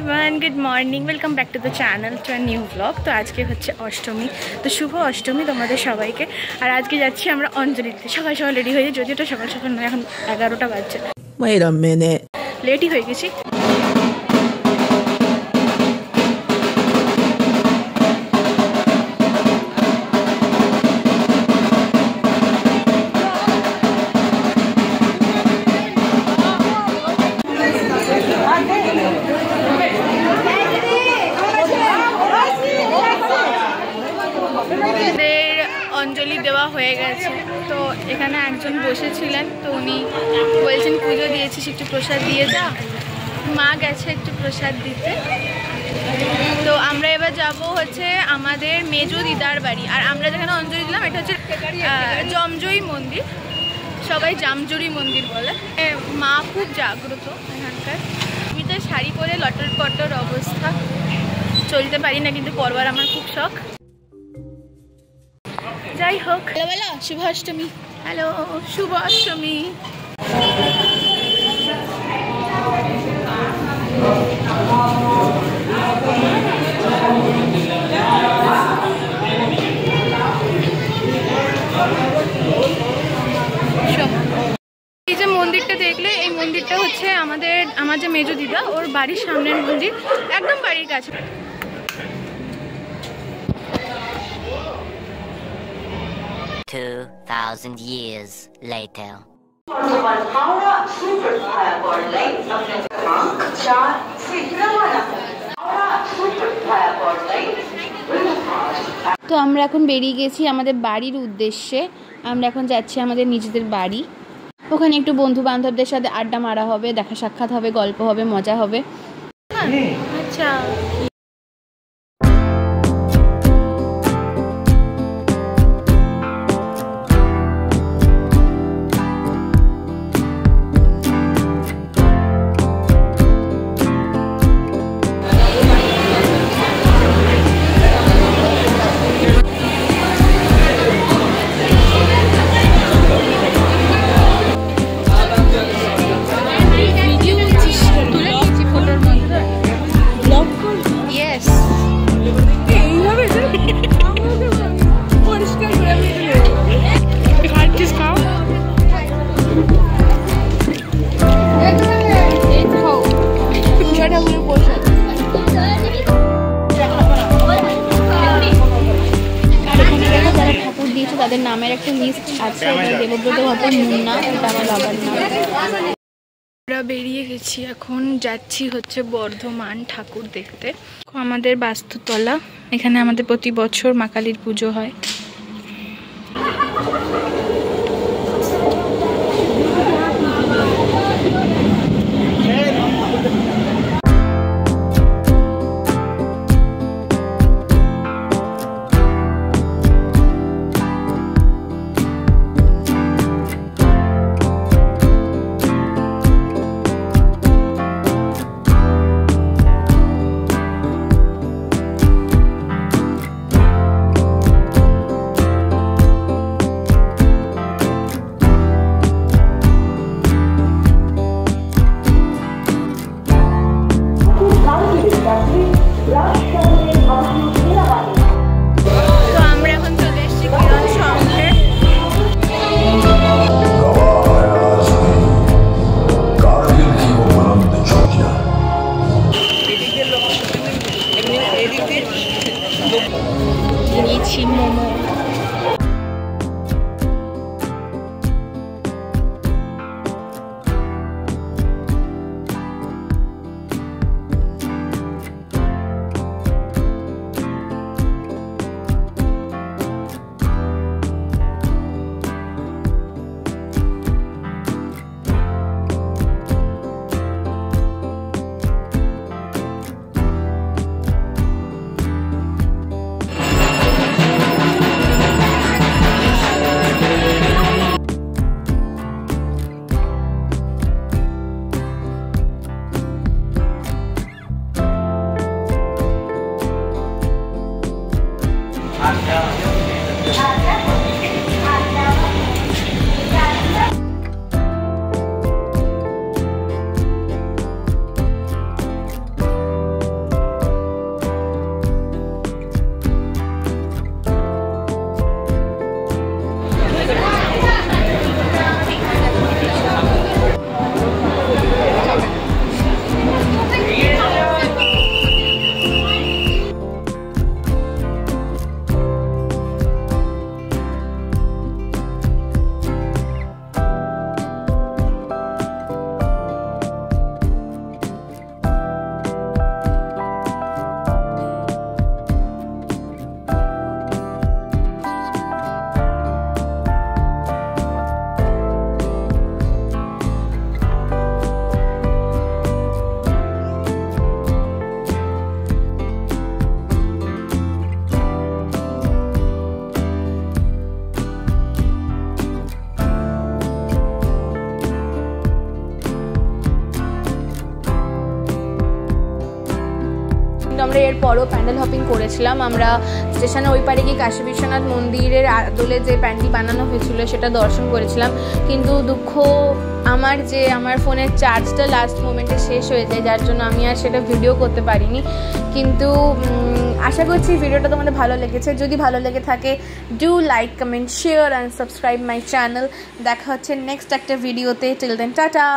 Everyone, good morning, welcome back to the channel to a new vlog. तो आज के হচ্ছে অষ্টমী, তো শুভ অষ্টমী তোমাদের সবাইকে। আর আজকে যাচ্ছি আমরা অঞ্জলিতে, সকাল সকাল রেডি হয়ে, যদিও এটা সকাল সকাল নয়, এখন 11টা বাজছে, লেটই হয়ে গেছি। অঞ্জলি দেওয়া হয়ে গেছে, তো এখানে একজন বসেছিলেন, তো উনি বলছেন পুজো দিয়েছিস একটু প্রসাদ দিয়ে যা। মা গেছে একটু প্রসাদ দিতে। তো আমরা এবার যাব হচ্ছে আমাদের মেজো দিদার বাড়ি। আর আমরা যেখানে অঞ্জলি দিলাম এটা হচ্ছে জমজয়ী মন্দির, সবাই জামজুরি মন্দির বলে। মা খুব জাগ্রত এখানকার। আমি তো শাড়ি পরে লটর পটর অবস্থা, চলতে পারি না, কিন্তু পরবার আমার খুব শখ। যাই হোক, বলো শুভ অষ্টমী। হ্যালো, শুভ অষ্টমী। এই যে মন্দিরটা দেখলে, এই মন্দিরটা হচ্ছে আমার যে মেজো দিদা, ওর বাড়ির সামনের মন্দির, একদম বাড়ির কাছে। 2000 years later. তো আমরা এখন বেরিয়ে গেছি আমাদের বাড়ির উদ্দেশ্যে। আমরা এখন যাচ্ছি আমাদের নিজেদের বাড়ি। ওখানে একটু বন্ধু বান্ধবদের সাথে আড্ডা মারা হবে, দেখা সাক্ষাৎ হবে, গল্প হবে, মজা হবে। আচ্ছা, তাদের নামের একটা লিস্ট আছে। দেবব্রত ঘটক, মুন্না, এটা আমার বাবার নাম। আমরা বেরিয়ে গেছি, এখন যাচ্ছি হচ্ছে বর্ধমান ঠাকুর দেখতে। আমাদের বাস্তুতলা, এখানে আমাদের প্রতি বছর মা কালীর পুজো হয়। মোমো। আমরা এরপরও প্যান্ডেল হপিং করেছিলাম। আমরা স্টেশনে ওই পারে গিয়ে কাশী বিশ্বনাথ মন্দিরের আদলে যে প্যান্ডেল বানানো হয়েছিল সেটা দর্শন করেছিলাম, কিন্তু দুঃখ আমার ফোনের চার্জটা লাস্ট মোমেন্টে শেষ হয়ে যায়, যার জন্য আমি আর সেটা ভিডিও করতে পারিনি। কিন্তু আশা করছি ভিডিওটা তোমাদের ভালো লেগেছে। যদি ভালো লেগে থাকে do like, comment, share and subscribe my channel. দেখা হচ্ছে নেক্সট একটা ভিডিওতে। Till then tata.